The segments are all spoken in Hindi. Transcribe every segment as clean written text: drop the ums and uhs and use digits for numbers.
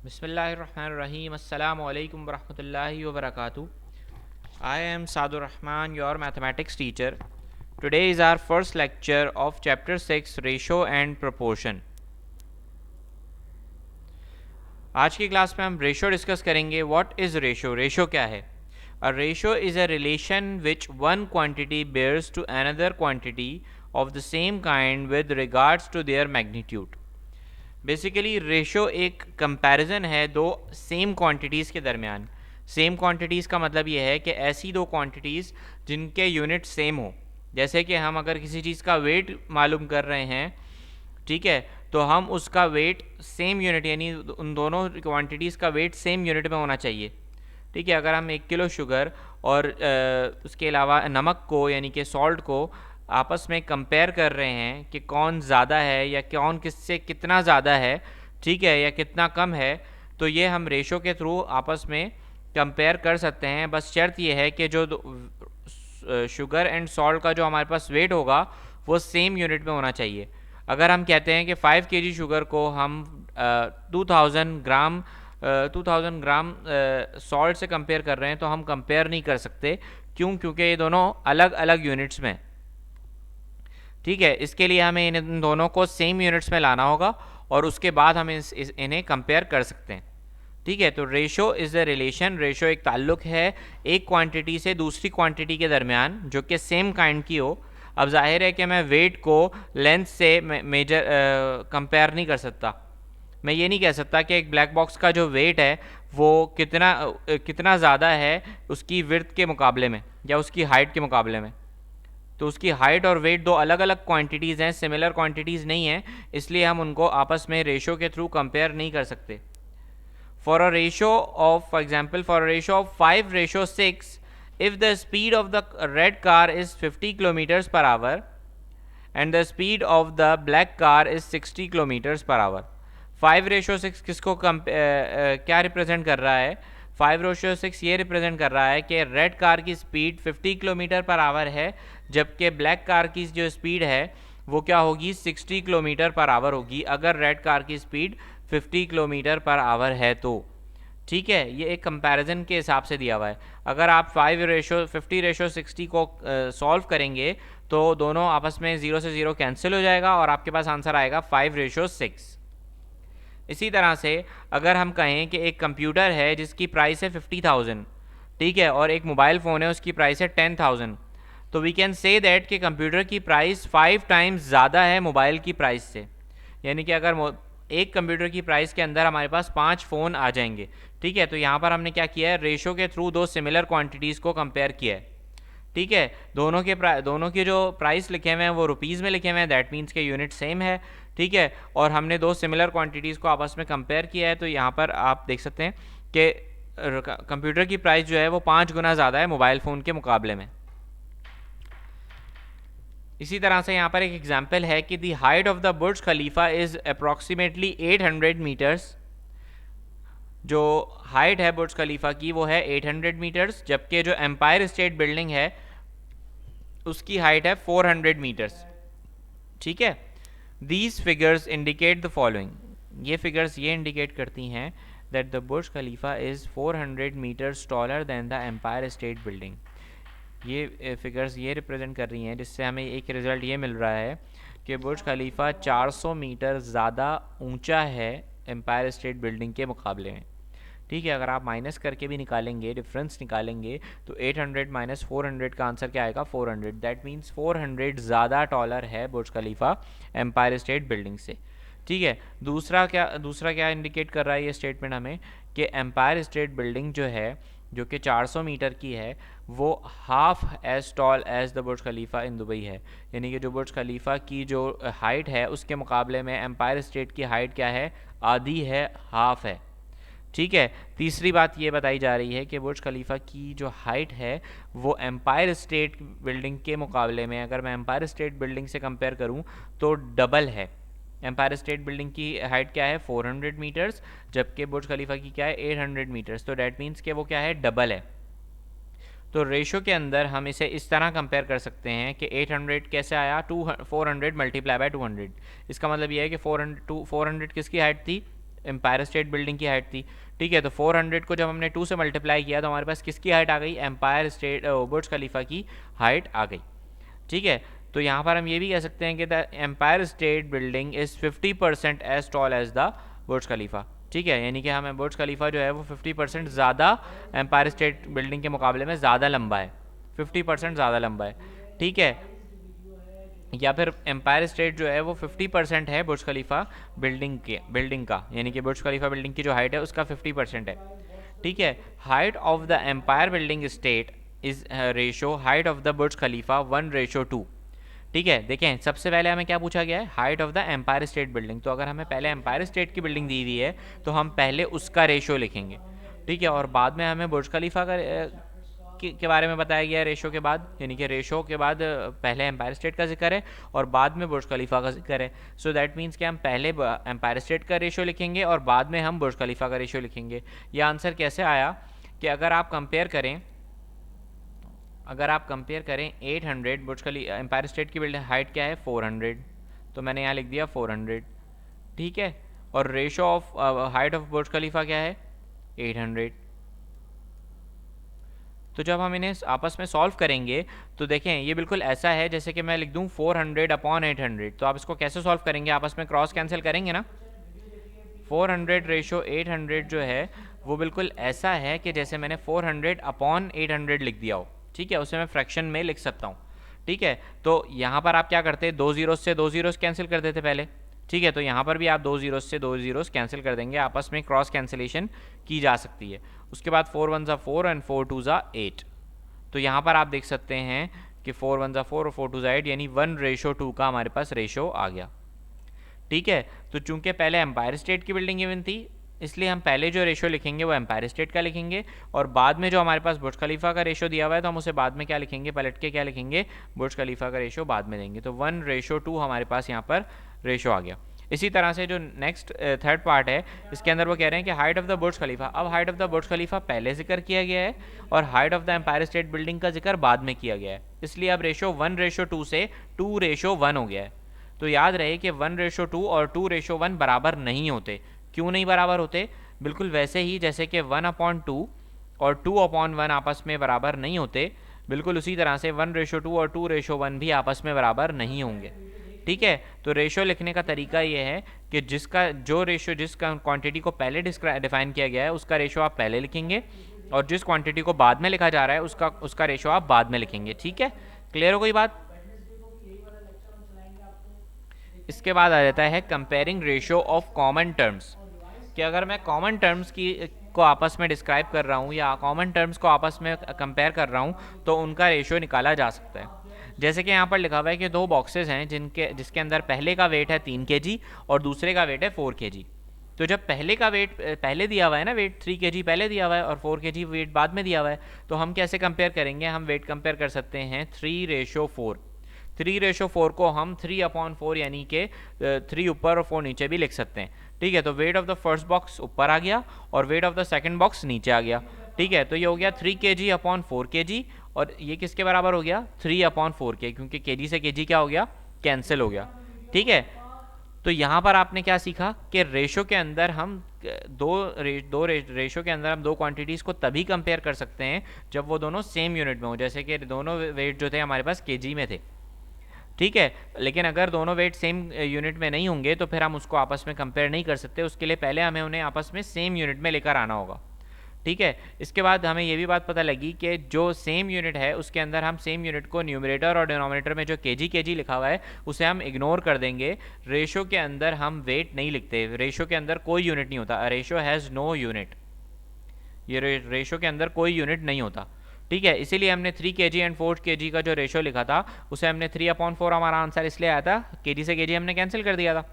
Bismillahirrahmanirrahim. Assalamu alaikum warahmatullahi wabarakatuh. I am Sadur Rahman, your mathematics teacher. Today is our first lecture of chapter 6 Ratio and Proportion. आज की क्लास में हम रेशो डिस्कस करेंगे. What is ratio? रेशो क्या है? A ratio is a relation which one quantity bears to another quantity of the same kind with regards to their magnitude. Basically ratio एक कंपैरिजन है दो सेम क्वांटिटीज़ के दरमियान. सेम क्वांटिटीज़ का मतलब ये है कि ऐसी दो क्वांटिटीज़ जिनके यूनिट सेम हो. जैसे कि हम अगर किसी चीज़ का वेट मालूम कर रहे हैं, ठीक है, तो हम उसका वेट सेम यूनिट यानी उन दोनों क्वांटिटीज़ का वेट सेम यूनिट में होना चाहिए. ठीक है, अगर हम 1 किलो शुगर और उसके अलावा नमक को यानी कि सॉल्ट को आपस में कंपेयर कर रहे हैं कि कौन ज़्यादा है या कौन किससे कितना ज़्यादा है, ठीक है, या कितना कम है, तो ये हम रेशो के थ्रू आपस में कंपेयर कर सकते हैं. बस शर्त ये है कि जो शुगर एंड सॉल्ट का जो हमारे पास वेट होगा वो सेम यूनिट में होना चाहिए. अगर हम कहते हैं कि 5 kg शुगर को हम 2000 ग्राम सॉल्ट से कंपेयर कर रहे हैं, तो हम कंपेयर नहीं कर सकते. क्यों? क्योंकि ये दोनों अलग अलग यूनिट्स में. ठीक है, इसके लिए हमें इन दोनों को सेम यूनिट्स में लाना होगा और उसके बाद हम इन्हें कंपेयर कर सकते हैं. ठीक है, तो ratio is a relation. Ratio एक ताल्लुक है एक क्वांटिटी से दूसरी क्वांटिटी के दरमियान जो कि सेम काइंड की हो. अब जाहिर है कि मैं वेट को लेंथ से मेजर कंपेयर नहीं कर सकता. मैं ये नहीं कह सकता कि एक ब्लैक बॉक्स का जो वेट है वो कितना ज़्यादा है उसकी विड्थ के मुकाबले में या उसकी हाइट के मुकाबले में. तो उसकी हाइट और वेट दो अलग अलग क्वांटिटीज़ हैं, सिमिलर क्वांटिटीज़ नहीं हैं, इसलिए हम उनको आपस में रेशो के थ्रू कंपेयर नहीं कर सकते. For a ratio of, for example, for a ratio of 5:6, if the speed of the red car is 50 kilometers per hour and the speed of the black car is 60 kilometers per hour. 5:6 किसको क्या रिप्रेजेंट कर रहा है? 5:6 ये रिप्रेजेंट कर रहा है कि रेड कार की स्पीड 50 किलोमीटर पर आवर है, जबकि ब्लैक कार की जो स्पीड है वो क्या होगी? 60 किलोमीटर पर आवर होगी अगर रेड कार की स्पीड 50 किलोमीटर पर आवर है तो. ठीक है, ये एक कंपैरिजन के हिसाब से दिया हुआ है. अगर आप 50:60 को सॉल्व करेंगे तो दोनों आपस में 0 से 0 कैंसिल हो जाएगा और आपके पास आंसर आएगा 5:6. इसी तरह से अगर हम कहें कि एक कंप्यूटर है जिसकी प्राइस है 50,000, ठीक है, और एक मोबाइल फ़ोन है उसकी प्राइस है 10,000, तो वी कैन से दैट कि कंप्यूटर की प्राइस 5 टाइम्स ज़्यादा है मोबाइल की प्राइस से. यानी कि अगर एक कंप्यूटर की प्राइस के अंदर हमारे पास 5 फ़ोन आ जाएंगे. ठीक है, तो यहाँ पर हमने क्या किया है? रेशो के थ्रू दो सिमिलर क्वांटिटीज़ को कंपेयर किया है. ठीक है, दोनों के जो प्राइस लिखे हुए हैं वो रुपीज़ में लिखे हुए हैं, दैट मीन्स के यूनिट सेम है. ठीक है, और हमने दो सिमिलर क्वांटिटीज़ को आपस में कंपेयर किया है, तो यहाँ पर आप देख सकते हैं कि कंप्यूटर की प्राइस जो है वो 5 गुना ज़्यादा है मोबाइल फ़ोन के मुकाबले में. इसी तरह से यहाँ पर एक एग्जाम्पल है कि the height of the Burj Khalifa is approximately 800 metres. जो हाइट है बुर्ज खलीफा की वो है 800 मीटर्स, जबकि जो एम्पायर स्टेट बिल्डिंग है उसकी हाइट है 400 मीटर्स. ठीक है, these figures indicate the following. ये फिगर्स ये इंडिकेट करती हैं that the Burj Khalifa is 400 metres taller than the Empire State Building. ये फिगर्स ये रिप्रेजेंट कर रही हैं जिससे हमें एक रिज़ल्ट ये मिल रहा है कि बुर्ज खलीफा 400 मीटर ज़्यादा ऊंचा है एम्पायर स्टेट बिल्डिंग के मुकाबले में. ठीक है, अगर आप माइनस करके भी निकालेंगे, डिफरेंस निकालेंगे, तो 800 माइनस 400 का आंसर क्या आएगा? 400. दैट मीन्स 400 ज़्यादा टॉलर है बुर्ज खलीफा एम्पायर स्टेट बिल्डिंग से. ठीक है, दूसरा क्या इंडिकेट कर रहा है ये स्टेटमेंट हमें कि एम्पायर स्टेट बिल्डिंग जो है जो कि 400 मीटर की है वो half as tall as the Burj Khalifa in Dubai है. यानी कि जो बुर्ज खलीफा की जो हाइट है उसके मुकाबले में एम्पायर स्टेट की हाइट क्या है? आधी है, हाफ है. ठीक है, तीसरी बात ये बताई जा रही है कि बुर्ज खलीफा की जो हाइट है वो एम्पायर स्टेट बिल्डिंग के मुकाबले में, अगर मैं एम्पायर स्टेट बिल्डिंग से कंपेयर करूं तो डबल है. एम्पायर स्टेट बिल्डिंग की हाइट क्या है? 400 मीटर्स, जबकि बुर्ज खलीफा की क्या है? 800 मीटर्स. तो डैट मीन्स कि वो क्या है? डबल है. तो रेशो के अंदर हम इसे इस तरह कंपेयर कर सकते हैं कि 800 कैसे आया? 400 मल्टीप्लाई बाय 200. इसका मतलब ये है कि 400 किसकी हाइट थी? एम्पायर स्टेट बिल्डिंग की हाइट थी। ठीक है, तो 400 को जब हमने 2 से मल्टीप्लाई किया तो हमारे पास किसकी हाइट आ गई, एम्पायर स्टेट बुर्ज खलीफा की हाइट आ गई। ठीक है, तो यहाँ पर हम ये भी कह सकते हैं कि the Empire State Building is 50% as tall as the Burj Khalifa. ठीक है, यानी कि हमें बुर्ज खलीफा जो है वो 50% ज़्यादा एम्पायर स्टेट बिल्डिंग के मुकाबले में ज़्यादा लंबा है, 50% ज़्यादा लंबा है। ठीक है, या फिर एम्पायर स्टेट जो है वो 50% है बुर्ज खलीफा बिल्डिंग का, यानी कि बुर्ज खलीफा बिल्डिंग की जो हाइट है उसका 50% है। ठीक है, height of the Empire building State is ratio height of the Burj Khalifa 1:2। ठीक है, देखें सबसे पहले हमें क्या पूछा गया है, height of the Empire State Building. तो अगर हमें पहले एम्पायर स्टेट की बिल्डिंग दी हुई है तो हम पहले उसका रेशो लिखेंगे। ठीक है, और बाद में हमें बुर्ज खलीफा का के बारे में बताया गया है रेशो के बाद, यानी कि रेशो के बाद पहले एम्पायर स्टेट का जिक्र है और बाद में बुर्ज खलीफा का जिक्र है। सो दैट मीन्स कि हम पहले एम्पायर स्टेट का रेशो लिखेंगे और बाद में हम बुर्ज खलीफा का रेशो लिखेंगे। यह आंसर कैसे आया कि अगर आप कंपेयर करें 800 बुर्ज खलीफा एम्पायर स्टेट की बिल्डिंग हाइट क्या है 400, तो मैंने यहाँ लिख दिया 400। ठीक है, और रेशो ऑफ हाइट ऑफ बुर्ज खलीफा क्या है 800। तो जब हम इन्हें आपस में सॉल्व करेंगे तो देखें ये बिल्कुल ऐसा है जैसे कि मैं लिख दूं 400/800। तो आप इसको कैसे सॉल्व करेंगे, आपस में क्रॉस कैंसिल करेंगे ना। 400/800 जो है वो बिल्कुल ऐसा है कि जैसे मैंने 400/800 लिख दिया हो। ठीक है, उसे मैं फ्रैक्शन में लिख सकता हूँ। ठीक है, तो यहाँ पर आप क्या करते, 2 ज़ीरोस से 2 ज़ीरोस कैंसिल कर देते पहले। ठीक है, तो यहाँ पर भी आप 2 ज़ीरोस से 2 ज़ीरोस कैंसिल कर देंगे, आपस में क्रॉस कैंसिलेशन की जा सकती है। उसके बाद 4 1 ज़ा 4 एंड 4 2 ज़ा 8। तो यहाँ पर आप देख सकते हैं कि 4 1 ज़ा 4 और 4 2 ज़ा 8, यानी 1:2 का हमारे पास रेशो आ गया। ठीक है, तो चूंकि पहले एम्पायर स्टेट की बिल्डिंग गिवन थी इसलिए हम पहले जो रेशो लिखेंगे वो एम्पायर स्टेट का लिखेंगे और बाद में जो हमारे पास बुर्ज खलीफा का रेशो दिया हुआ है तो हम उसे बाद में क्या लिखेंगे, पलट के क्या लिखेंगे, बुर्ज खलीफा का रेशो बाद में देंगे। तो 1:2 हमारे पास यहाँ पर रेशो आ गया। इसी तरह से जो नेक्स्ट थर्ड पार्ट है इसके अंदर वो कह रहे हैं कि height of the Burj Khalifa. अब height of the Burj Khalifa पहले जिक्र किया गया है और height of the Empire State Building का जिक्र बाद में किया गया है, इसलिए अब रेशो 1:2 से 2:1 हो गया है। तो याद रहे कि 1:2 और 2:1 बराबर नहीं होते। क्यों नहीं बराबर होते, बिल्कुल वैसे ही जैसे कि 1/2 और 2/1 आपस में बराबर नहीं होते, बिल्कुल उसी तरह से 1:2 और 2:1 भी आपस में बराबर नहीं होंगे। ठीक है, तो रेशो लिखने का तरीका ये है कि जिस क्वांटिटी को पहले डिफाइन किया गया है उसका रेशो आप पहले लिखेंगे और जिस क्वांटिटी को बाद में लिखा जा रहा है उसका रेशो आप बाद में लिखेंगे। ठीक है, क्लियर हो गई बात। इसके बाद आ जाता है comparing ratio of common terms, कि अगर मैं कॉमन टर्म्स को आपस में डिस्क्राइब कर रहा हूँ या कॉमन टर्म्स को आपस में कंपेयर कर रहा हूँ तो उनका रेशो निकाला जा सकता है। जैसे कि यहाँ पर लिखा हुआ है कि 2 बॉक्सेस हैं जिसके अंदर पहले का वेट है 3 kg और दूसरे का वेट है 4 kg। तो जब पहले का वेट पहले दिया हुआ है ना, वेट 3 kg पहले दिया हुआ है और 4 kg वेट बाद में दिया हुआ है, तो हम कैसे कंपेयर करेंगे, हम वेट कंपेयर कर सकते हैं 3:4। 3:4 को हम 3/4 यानी कि 3 ऊपर और 4 नीचे भी लिख सकते हैं। ठीक है, तो weight of the first box ऊपर आ गया और weight of the second box नीचे आ गया। ठीक है, तो ये हो गया 3 kg/4 kg और ये किसके बराबर हो गया 3/4 के, क्योंकि kg से kg क्या हो गया, कैंसिल हो गया। ठीक है, तो यहाँ पर आपने क्या सीखा कि रेशो के अंदर हम रेशो के अंदर हम 2 क्वांटिटीज़ को तभी कंपेयर कर सकते हैं जब वो दोनों सेम यूनिट में हो, जैसे कि दोनों वेट जो थे हमारे पास kg में थे। ठीक है, लेकिन अगर दोनों वेट सेम यूनिट में नहीं होंगे तो फिर हम उसको आपस में कंपेयर नहीं कर सकते, उसके लिए पहले हमें उन्हें आपस में सेम यूनिट में लेकर आना होगा। ठीक है, इसके बाद हमें ये भी बात पता लगी कि जो सेम यूनिट है उसके अंदर हम सेम यूनिट को न्यूमरेटर और डिनोमिनेटर में जो kg लिखा हुआ है उसे हम इग्नोर कर देंगे। रेशो के अंदर हम वेट नहीं लिखते, रेशो के अंदर कोई यूनिट नहीं होता, रेशो हैज़ नो यूनिट, ये रेशो के अंदर कोई यूनिट नहीं होता। ठीक है, इसीलिए हमने 3 kg एंड 4 kg का जो रेशो लिखा था उसे हमने 3/4 हमारा आंसर इसलिए आया था, kg से kg हमने कैंसिल कर दिया था।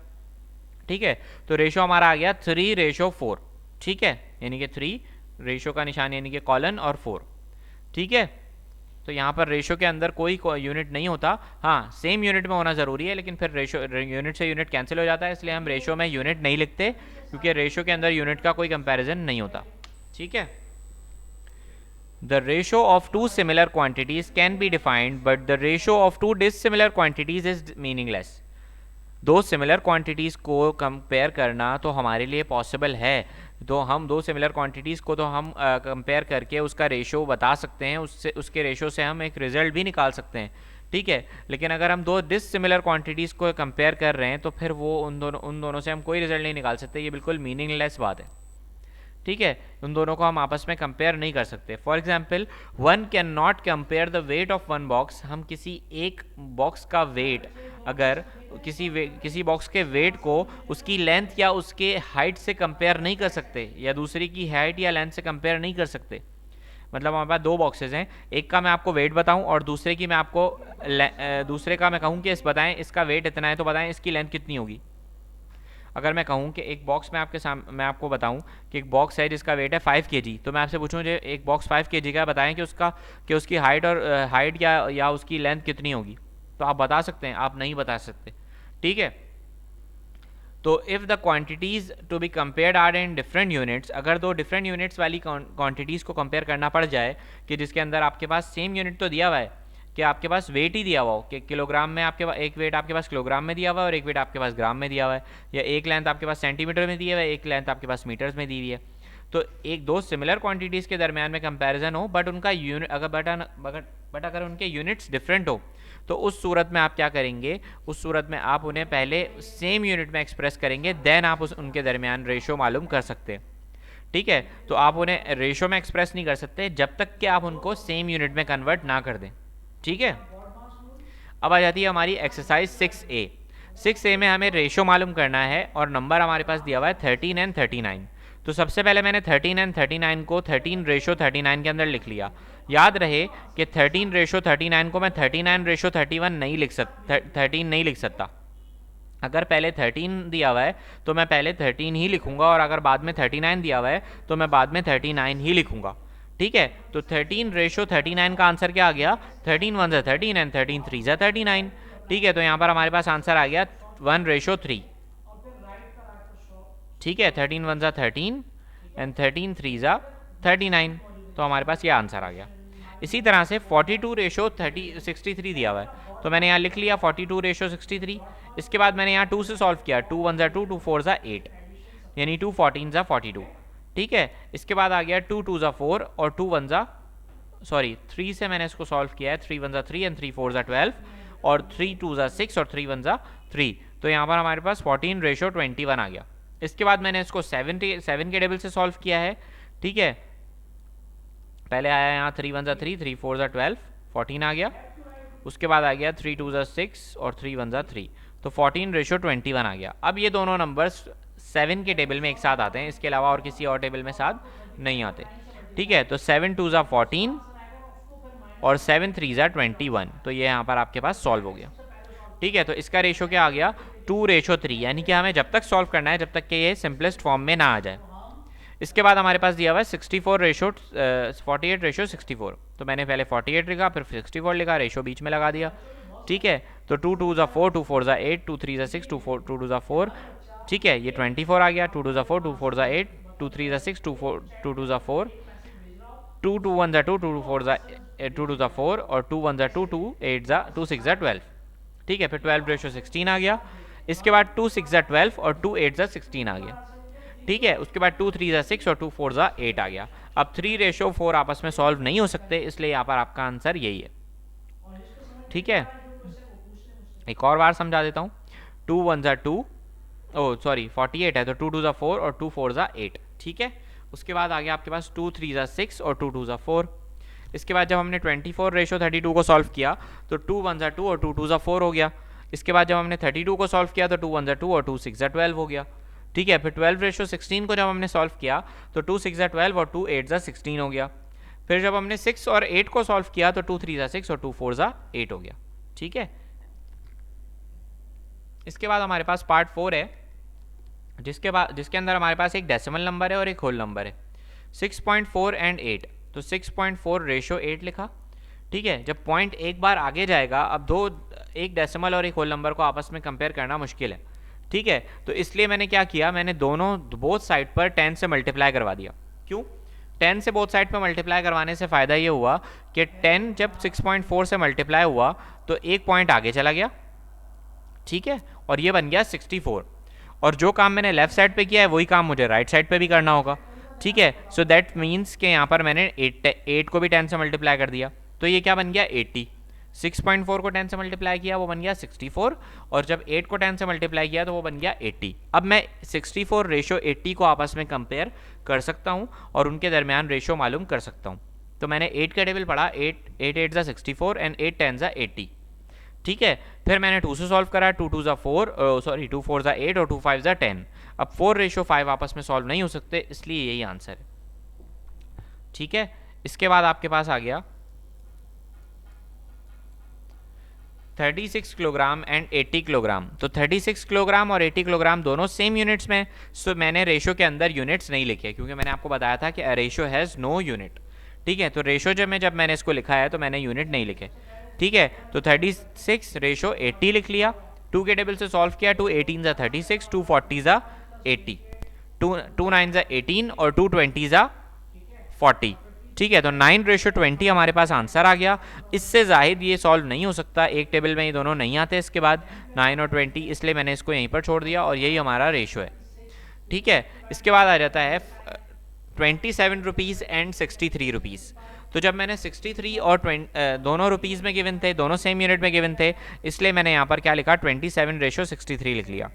ठीक है, तो रेशो हमारा आ गया 3:4। ठीक है, यानी कि 3 रेशो का निशान यानी कि कॉलन और 4। ठीक है, तो यहाँ पर रेशो के अंदर कोई यूनिट नहीं होता, हाँ सेम यूनिट में होना ज़रूरी है, लेकिन फिर रेशो यूनिट से यूनिट कैंसिल हो जाता है, इसलिए हम रेशो में यूनिट नहीं लिखते क्योंकि रेशो के अंदर यूनिट का कोई कंपैरिजन नहीं होता। ठीक है, The ratio of two similar quantities can be defined, but the ratio of two dissimilar quantities is meaningless. दो सिमिलर क्वांटिटीज़ को कंपेयर करना तो हमारे लिए पॉसिबल है। तो हम दो सिमिलर क्वांटिटीज़ को तो हम कंपेयर करके उसका रेशो बता सकते हैं, उससे उसके रेशो से हम एक रिजल्ट भी निकाल सकते हैं, ठीक है। लेकिन अगर हम दो डिसिमिलर क्वांटिटीज़ को कंपेयर कर रहे हैं तो फिर वो उन दोनों से हम कोई रिजल्ट नहीं निकाल सकते, ये बिल्कुल मीनिंगलेस बात है, ठीक है। उन दोनों को हम आपस में कंपेयर नहीं कर सकते। For example, one can not compare the weight of one box. हम किसी एक बॉक्स का वेट, अगर किसी बॉक्स के वेट को उसकी लेंथ या उसके हाइट से कंपेयर नहीं कर सकते, या दूसरे की हाइट या लेंथ से कंपेयर नहीं कर सकते। मतलब हमारे पास दो बॉक्सेस हैं, एक का मैं आपको वेट बताऊं और दूसरे की मैं आपको दूसरे का मैं कहूं कि इस बताएं इसका वेट इतना है, तो बताएं इसकी लेंथ कितनी होगी। अगर मैं कहूँ कि एक बॉक्स में मैं आपको बताऊँ कि एक बॉक्स है जिसका वेट है 5 kg, तो मैं आपसे पूछूँ जो एक बॉक्स 5 kg का, बताएं कि उसकी हाइट और हाइट या उसकी लेंथ कितनी होगी, तो आप बता सकते हैं? आप नहीं बता सकते, ठीक है। तो if the quantities to be compared are in different units, अगर दो डिफरेंट यूनिट्स वाली क्वांटिटीज़ को कंपेयर करना पड़ जाए, कि जिसके अंदर आपके पास सेम यूनिट तो दिया हुआ है, कि आपके पास वेट ही दिया हुआ हो, कि किलोग्राम में आपके पास एक वेट आपके पास किलोग्राम में दिया हुआ है और एक वेट आपके पास ग्राम में दिया हुआ है, या एक लेंथ आपके पास सेंटीमीटर में दिया हुआ है, एक लेंथ आपके पास मीटर्स में दी हुई है। तो एक दो सिमिलर क्वांटिटीज़ के दरमियान में कंपैरिजन हो, बट उनका यूनिट अगर उनके यूनिट्स डिफरेंट हो, तो उस सूरत में आप क्या करेंगे, उस सूरत में आप उन्हें पहले सेम यूनिट में एक्सप्रेस करेंगे, देन आप उनके दरमियान रेशो मालूम कर सकते हैं, ठीक है। तो आप उन्हें रेशो में एक्सप्रेस नहीं कर सकते जब तक कि आप उनको सेम यूनिट में कन्वर्ट ना कर दें, ठीक है। अब आ जाती है हमारी एक्सरसाइज 6A। 6A में हमें रेशो मालूम करना है और नंबर हमारे पास दिया हुआ है 13 एंड 39। तो सबसे पहले मैंने 13 एंड 39 को 13 रेशो 39 के अंदर लिख लिया। याद रहे कि 13 रेशो 39 को मैं 39 रेशो 31 नहीं लिख सकता, 13 नहीं लिख सकता। अगर पहले 13 दिया हुआ है तो मैं पहले 13 ही लिखूंगा, और अगर बाद में 39 दिया हुआ है तो मैं बाद में 39 ही लिखूंगा, ठीक है। तो 13 रेशो 39 का आंसर क्या आ गया? 13 वन ज़ा 13 एंड 13 थ्री ज़ा 39, ठीक है। तो यहाँ पर हमारे पास आंसर आ गया 1:3, ठीक है। 13 वन ज़ा 13 एंड 13 थ्री ज़ा 39, तो हमारे पास ये आंसर आ गया। इसी तरह से 42 रेशो 63 दिया हुआ है, तो मैंने यहाँ लिख लिया 42 रेशो 63। इसके बाद मैंने यहाँ 2 से सॉल्व किया, 2 वन ज़ा 2, 2 फोर ज़ा 8, यानी 2 14 ज़ा 42, ठीक है। इसके बाद आ गया 2 2 ज़ा 4 और 2 वन ज़ा 3 से मैंने इसको सॉल्व किया है, 3 वन ज़ा 3 एंड 3 फोर ज़ा 12 और 3 2 ज़ा 6 और 3 वन ज़ा 3, तो यहाँ पर हमारे पास 14 रेशो 21 आ गया। इसके बाद मैंने इसको 7 के टेबल से सॉल्व किया है, ठीक है। पहले आया यहाँ 3 वन ज़ा 3, 3 फोर ज़ा 12, 14 आ गया। उसके बाद आ गया 3 2 ज़ा 6 और 3 वन ज़ा 3, तो 14 रेशो 21 आ गया। अब ये दोनों नंबर्स 7 के टेबल में एक साथ आते हैं, इसके अलावा और किसी और टेबल में साथ नहीं आते, ठीक है। तो 7 2 ज़ा 14 और 7 3 ज़ा 21, तो ये यहाँ पर आपके पास सॉल्व हो गया, ठीक है। तो इसका रेशो क्या आ गया? 2 रेशो 3, यानी कि हमें जब तक सॉल्व करना है जब तक कि ये सिंपलेस्ट फॉर्म में ना आ जाए। इसके बाद हमारे पास दिया हुआ है 64 रेशो 48 रेशो 64, तो मैंने पहले 48 लिखा, फिर 64 लिखा, रेशो बीच में लगा दिया, ठीक है। तो 2 2 ज़ा 4, 2 4 ज़ा 8, 2 3 ज़ा 6, 2 4 2 2 ज़ा 4, ठीक है। ये 24 आ गया, 2 2 ज़ा 4, 2 4 ज़ा 8, 2 3 ज़ा 6, 2 4 2 2 ज़ा 4, 2 2 1 ज़ा 2, 2 2 4 ज़ा 2 2 ज़ा 4 और 2 1 ज़ा 2, 2 8 ज़ा 2 6 ज़ा 12, ठीक है। फिर 12 रेशो 16 आ गया। इसके बाद 2 6 ज़ा 12 और 2 8 ज़ा 16 आ गया, ठीक है। उसके बाद 2 3 ज़ा 6 और 2 4 ज़ा 8 आ गया। अब 3 रेशो 4 आपस में सॉल्व नहीं हो सकते, इसलिए यहाँ पर आपका आंसर यही है, ठीक है। एक और बार समझा देता हूँ। 2 1 ज़ा 2, 48 है, तो 2 2 ज़ा 4 और 2 4 ज़ा 8, ठीक है। उसके बाद आ गया आपके पास 2 3 ज़ा 6 और 2 2 ज़ा 4। इसके बाद जब हमने 24 रेशो 32 को सॉल्व किया तो 2 1 ज़ा 2 और 2 2 ज़ा 4 हो गया। इसके बाद जब हमने 32 को सॉल्व किया तो 2 1 ज़ा 2 और 2 6 ज़ा 12 हो गया, ठीक है। फिर 12 रेशो 16 को जब हमने सॉल्व किया तो 2 6 ज़ा 12 और 2 8 ज़ा 16 हो गया। फिर जब हमने 6 और 8 को सॉल्व किया तो 2 3 ज़ा 6 और 2 4 ज़ा 8 हो गया, ठीक है। इसके बाद हमारे पास पार्ट 4 है, जिसके अंदर हमारे पास एक डेसिमल नंबर है और एक होल नंबर है, 6.4 एंड 8। तो 6.4 रेशो 8 लिखा, ठीक है। जब पॉइंट एक बार आगे जाएगा, अब एक डेसिमल और एक होल नंबर को आपस में कंपेयर करना मुश्किल है, ठीक है। तो इसलिए मैंने क्या किया, मैंने बोथ साइड पर 10 से मल्टीप्लाई करवा दिया। क्यों? 10 से बोथ साइड पर मल्टीप्लाई करवाने से फ़ायदा ये हुआ कि 10 जब 6.4 से मल्टीप्लाई हुआ तो एक पॉइंट आगे चला गया, ठीक है, और ये बन गया 64। और जो काम मैंने लेफ्ट साइड पे किया है वही काम मुझे राइट साइड पे भी करना होगा, ठीक है। सो दैट मीन्स कि यहाँ पर मैंने 8 को भी 10 से मल्टीप्लाई कर दिया, तो ये क्या बन गया 80। 6.4 को 10 से मल्टीप्लाई किया वो बन गया 64, और जब 8 को 10 से मल्टीप्लाई किया तो वो बन गया 80। अब मैं 64 रेशो 80 को आपस में कंपेयर कर सकता हूँ और उनके दरमियान रेशो मालूम कर सकता हूँ। तो मैंने 8 का टेबल पढ़ा, 8 8 ज़ा 64 एंड 8 10 ज़ा 80, ठीक है। फिर मैंने 2 से सॉल्व करा, 2 2 ज़ा 4, सॉरी 2 4 ज़ा 8 और 2 5 ज़ा 10। अब 4 रेशो 5 आपस में सॉल्व नहीं हो सकते, इसलिए यही आंसर है, ठीक है। इसके बाद आपके पास आ गया 36 किलोग्राम एंड 80 किलोग्राम। तो 36 किलोग्राम और 80 किलोग्राम दोनों सेम यूनिट्स में। सो मैंने रेशो के अंदर यूनिट्स नहीं लिखे, क्योंकि मैंने आपको बताया था कि रेशो हैज़ नो यूनिट, ठीक है। तो रेशो जब मैंने इसको लिखा है तो मैंने यूनिट नहीं लिखे, ठीक है। तो 36 रेशो 80 लिख लिया, 2 के टेबल से सॉल्व किया, 2 18 ज़ा 36, 2 40 ज़ा 80, 2 9 ज़ा 18 और 2 20 ज़ा 40, ठीक है। तो 9 रेशो 20 हमारे पास आंसर आ गया। इससे जाहिद ये सॉल्व नहीं हो सकता, एक टेबल में ये दोनों नहीं आते इसके बाद 9 और 20, इसलिए मैंने इसको यहीं पर छोड़ दिया और यही हमारा रेशो है, ठीक है। इसके बाद आ जाता है 27 रुपीज़ एंड 63 रुपीज़। तो जब मैंने 63 और दोनों रुपीज़ में गिवन थे, दोनों सेम यूनिट में गिवन थे, इसलिए मैंने यहाँ पर क्या लिखा 27 रेशो 63 लिख लिया।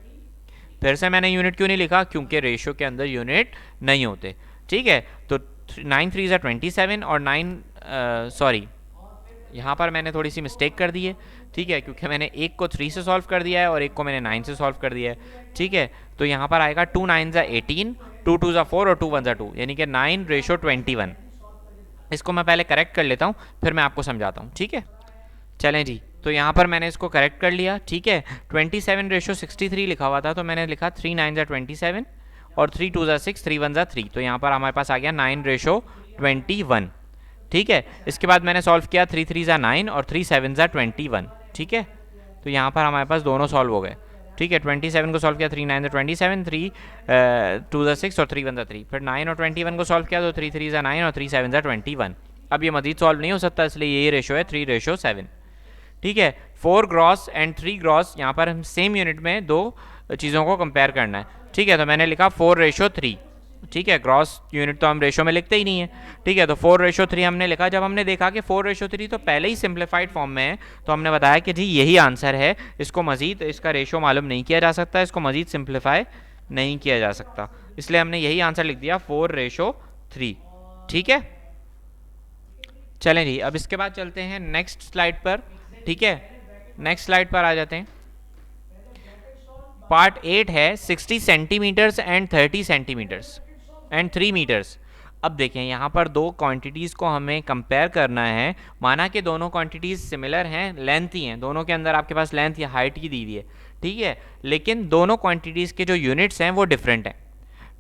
फिर से मैंने यूनिट क्यों नहीं लिखा, क्योंकि रेशो के अंदर यूनिट नहीं होते, ठीक है। तो 9 3 ज़ा 27 और 9 सॉरी यहाँ पर मैंने थोड़ी सी मिस्टेक कर दी है, ठीक है, क्योंकि मैंने एक को 3 से सॉल्व कर दिया है और एक को मैंने 9 से सॉल्व कर दिया है, ठीक है। तो यहाँ पर आएगा 2 9 ज़ा 18, 2 2 ज़ा 4 और 2 1 ज़ा 2, यानी कि 9 रेशो 21। इसको मैं पहले करेक्ट कर लेता हूँ, फिर मैं आपको समझाता हूँ, ठीक है। चलें जी, तो यहाँ पर मैंने इसको करेक्ट कर लिया, ठीक है। 27 रेशो 63 लिखा हुआ था, तो मैंने लिखा 3 9 ज़ा 27 और 3 2 ज़ा 6, 3 1 ज़ा 3, तो यहाँ पर हमारे पास आ गया 9 रेशो 21, ठीक है। इसके बाद मैंने सॉल्व किया 3 3 ज़ा 9 और 3 7 ज़ा 21, ठीक है। तो यहाँ पर हमारे पास दोनों सॉल्व हो गए, ठीक है। 27 को सॉल्व किया 3 9 ज़ा 27, 3 2 ज़ा 6 और 3 1 ज़ा 3, फिर 9 और 21 को सॉल्व किया तो 3 3 ज़ा 9 और 3 7 ज़ा 21। अब ये मजीद सॉल्व नहीं हो सकता, इसलिए यही रेशो है 3 रेशो 7, ठीक है। 4 ग्रॉस एंड 3 ग्रॉस, यहाँ पर हम सेम यूनिट में दो चीज़ों को कंपेयर करना है, ठीक है। तो मैंने लिखा 4 रेशो 3, ठीक है। ग्रॉस यूनिट तो हम रेशो में लिखते ही नहीं है, ठीक है। तो 4 रेशो 3 हमने लिखा। जब हमने देखा कि 4 रेशो 3 तो पहले ही सिंप्लीफाइड फॉर्म में है, तो हमने बताया कि जी यही आंसर है, इसको मजीद इसका रेशो मालूम नहीं किया जा सकता, इसको मजीद सिंप्लीफाई नहीं किया जा सकता, इसलिए हमने यही आंसर लिख दिया 4 रेशो 3, ठीक है। चलें जी, अब इसके बाद चलते हैं नेक्स्ट स्लाइड पर, ठीक है। नेक्स्ट स्लाइड पर आ जाते हैं। पार्ट 8 है 60 centimetres and 30 centimetres and 3 metres. अब देखें यहाँ पर दो क्वांटिटीज़ को हमें कंपेयर करना है। माना कि दोनों क्वांटिटीज़ सिमिलर हैं, लेंथ ही हैं, दोनों के अंदर आपके पास लेंथ या हाइट ही दी हुई है, ठीक है। लेकिन दोनों क्वांटिटीज़ के जो यूनिट्स हैं वो डिफरेंट हैं,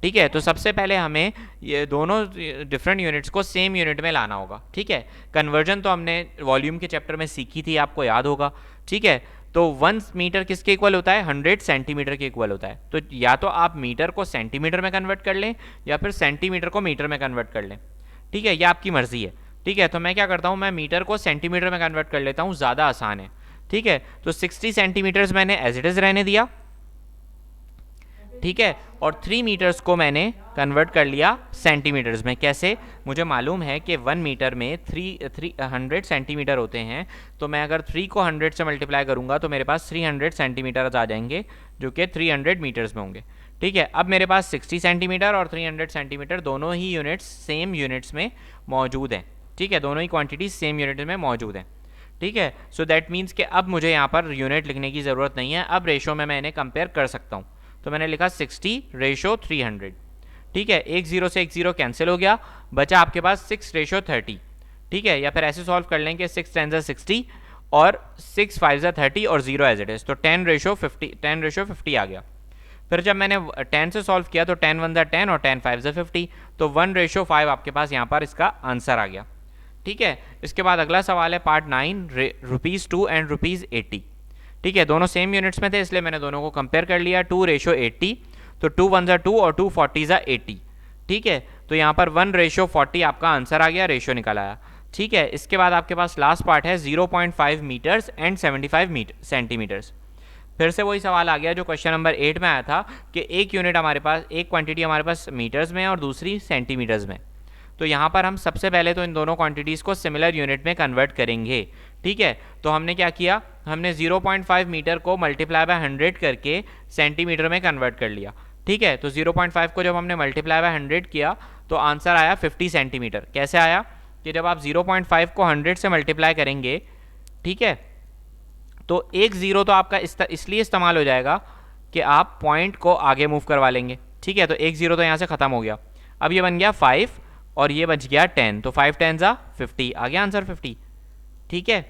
ठीक है। तो सबसे पहले हमें ये दोनों डिफरेंट यूनिट्स को सेम यूनिट में लाना होगा, ठीक है। कन्वर्जन तो हमने वॉल्यूम के चैप्टर में सीखी थी, आपको याद होगा, ठीक है। तो 1 मीटर किसके इक्वल होता है, 100 सेंटीमीटर के इक्वल होता है। तो या तो आप मीटर को सेंटीमीटर में कन्वर्ट कर लें या फिर सेंटीमीटर को मीटर में कन्वर्ट कर लें, ठीक है, यह आपकी मर्जी है, ठीक है। तो मैं क्या करता हूँ, मैं मीटर को सेंटीमीटर में कन्वर्ट कर लेता हूँ, ज़्यादा आसान है, ठीक है। तो 60 सेंटीमीटर्स मैंने एज इट इज़ रहने दिया, ठीक है। और 3 मीटर्स को मैंने कन्वर्ट कर लिया सेंटीमीटर्स में। कैसे, मुझे मालूम है कि 1 मीटर में 300 सेंटीमीटर होते हैं, तो मैं अगर 3 को 100 से मल्टीप्लाई करूंगा तो मेरे पास 300 सेंटीमीटर आ जाएंगे, जो कि 300 मीटर्स में होंगे, ठीक है। अब मेरे पास 60 सेंटीमीटर और 300 सेंटीमीटर दोनों ही यूनिट्स सेम यूनिट्स में मौजूद हैं, ठीक है। दोनों ही क्वान्टिटीज सेम यूनिट में मौजूद हैं, ठीक है। सो दैट मीन्स कि अब मुझे यहाँ पर यूनिट लिखने की ज़रूरत नहीं है, अब रेशो में मैं इन्हें कंपेयर कर सकता हूँ। तो मैंने लिखा 60 रेशो 300, ठीक है। एक 0 से एक 0 कैंसिल हो गया, बचा आपके पास 6 रेशो 30, ठीक है। या फिर ऐसे सॉल्व कर लेंगे 6 10 60 और 6 5 30 और 0 एज इट इज़, तो 10 रेशो 50 आ गया। फिर जब मैंने 10 से सॉल्व किया तो 10 1 10 और 10 5 50, तो 1 रेशो 5 आपके पास यहाँ पर इसका आंसर आ गया, ठीक है। इसके बाद अगला सवाल है पार्ट 9 ₹2 एंड ₹80, ठीक है। दोनों सेम यूनिट्स में थे, इसलिए मैंने दोनों को कंपेयर कर लिया। 2 रेशो 80, तो 2 1 ज़ा 2 और 2 40 ज़ा 80, ठीक है। तो यहाँ पर 1 रेशो 40 आपका आंसर आ गया, रेशो निकल आया, ठीक है। इसके बाद आपके पास लास्ट पार्ट है 0.5 मीटर्स एंड 75 सेंटीमीटर्स। फिर से वही सवाल आ गया जो क्वेश्चन नंबर 8 में आया था कि एक यूनिट हमारे पास, एक क्वांटिटी हमारे पास मीटर्स में है और दूसरी सेंटीमीटर्स में। तो यहाँ पर हम सबसे पहले तो इन दोनों क्वांटिटीज़ को सिमिलर यूनिट में कन्वर्ट करेंगे। ठीक है, तो हमने क्या किया, हमने 0.5 मीटर को मल्टीप्लाई बाय 100 करके सेंटीमीटर में कन्वर्ट कर लिया। ठीक है, तो 0.5 को जब हमने मल्टीप्लाई बाय 100 किया तो आंसर आया 50 सेंटीमीटर। कैसे आया कि जब आप 0.5 को 100 से मल्टीप्लाई करेंगे, ठीक है, तो एक ज़ीरो तो आपका इसलिए इस्तेमाल हो जाएगा कि आप पॉइंट को आगे मूव करवा लेंगे। ठीक है, तो एक ज़ीरो तो यहाँ से ख़त्म हो गया। अब ये बन गया 5 और ये बच गया 10, तो 5 10 ज़ा 50, आ गया आंसर 50। ठीक है,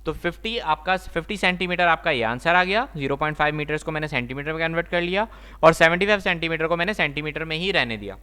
तो 50 आपका 50 सेंटीमीटर आपका ये आंसर आ गया। 0.5 मीटर्स को मैंने सेंटीमीटर में कन्वर्ट कर लिया और 75 सेंटीमीटर को मैंने सेंटीमीटर में ही रहने दिया।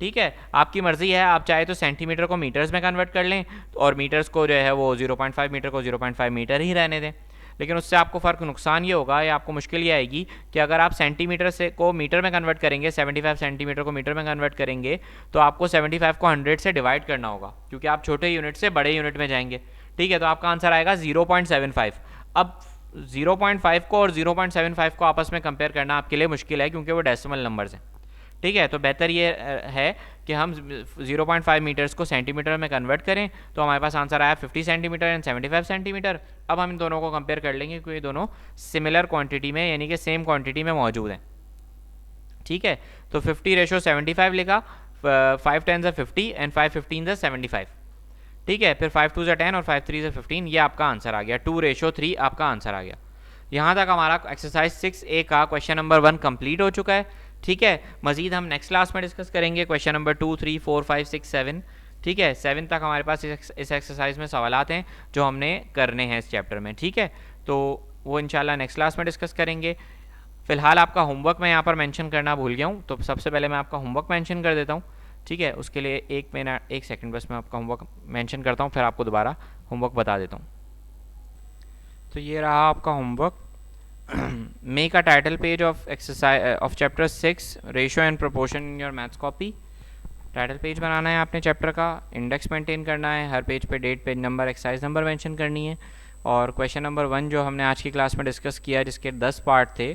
ठीक है, आपकी मर्जी है, आप चाहे तो सेंटीमीटर को मीटर्स में कन्वर्ट कर लें और मीटर्स को जो है वो 0.5 मीटर को 0.5 मीटर ही रहने दें। लेकिन उससे आपको फ़र्क नुकसान ये होगा या आपको मुश्किल ये आएगी कि अगर आप सेंटीमीटर से को मीटर में कन्वर्ट करेंगे, 75 सेंटीमीटर को मीटर में कन्वर्ट करेंगे, तो आपको 75 को 100 से डिवाइड करना होगा क्योंकि आप छोटे यूनिट से बड़े यूनिट में जाएंगे। ठीक है, तो आपका आंसर आएगा 0.75। अब 0.5 को और 0.75 को आपस में कंपेयर करना आपके लिए मुश्किल है क्योंकि वो डेसिमल नंबर्स हैं। ठीक है, तो बेहतर ये है कि हम 0.5 मीटर्स को सेंटीमीटर में कन्वर्ट करें, तो हमारे पास आंसर आया 50 सेंटीमीटर एंड 75 सेंटीमीटर। अब हम इन दोनों को कंपेयर कर लेंगे क्योंकि ये दोनों सिमिलर क्वांटिटी में यानी कि सेम क्वांटिटी में मौजूद हैं। ठीक है, तो 50:75 लिखा, 5 10 ज़ा 50 एंड 5 15 ज़ा 75। ठीक है, फिर 5 2 ज़ा 10 और 5 3 ज़ा 15, ये आपका आंसर आ गया। 2:3 आपका आंसर आ गया। यहाँ तक हमारा एक्सरसाइज 6A का क्वेश्चन नंबर 1 कंप्लीट हो चुका है। ठीक है, मजीद हम नेक्स्ट क्लास में डिस्कस करेंगे क्वेश्चन नंबर 2 3 4 5 6 7। ठीक है, 7 तक हमारे पास इस एक्सरसाइज में सवालात हैं जो हमने करने हैं इस चैप्टर में। ठीक है, तो वो इंशाल्लाह नेक्स्ट क्लास में डिस्कस करेंगे। फिलहाल आपका होमवर्क मैं यहाँ पर मेंशन करना भूल गया हूँ, तो सबसे पहले मैं आपका होमवर्क मेंशन कर देता हूँ। ठीक है, उसके लिए एक सेकंड बस मैं आपका होमवर्क मेंशन करता हूँ, फिर आपको दोबारा होमवर्क बता देता हूँ। तो ये रहा आपका homework. Make a title page of exercise of chapter 6 ratio and proportion in your maths copy. Title page बनाना है आपने चैप्टर का, इंडेक्स मेंटेन करना है, हर पेज पे date, page number, exercise number mention करनी है। और क्वेश्चन नंबर 1 जो हमने आज की क्लास में डिस्कस किया जिसके 10 पार्ट थे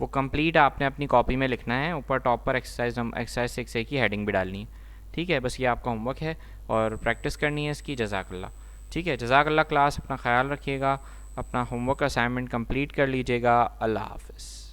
वो कंप्लीट आपने अपनी कॉपी में लिखना है। ऊपर टॉप पर एक्सरसाइज 6A की हेडिंग भी डालनी है। ठीक है, बस ये आपका होमवर्क है और प्रैक्टिस करनी है इसकी। जज़ाकल्लाह। ठीक है, जज़ाकल्लाह। क्लास अपना ख्याल रखिएगा, अपना होमवर्क असाइनमेंट कंप्लीट कर लीजिएगा। अल्लाह हाफ़िज़।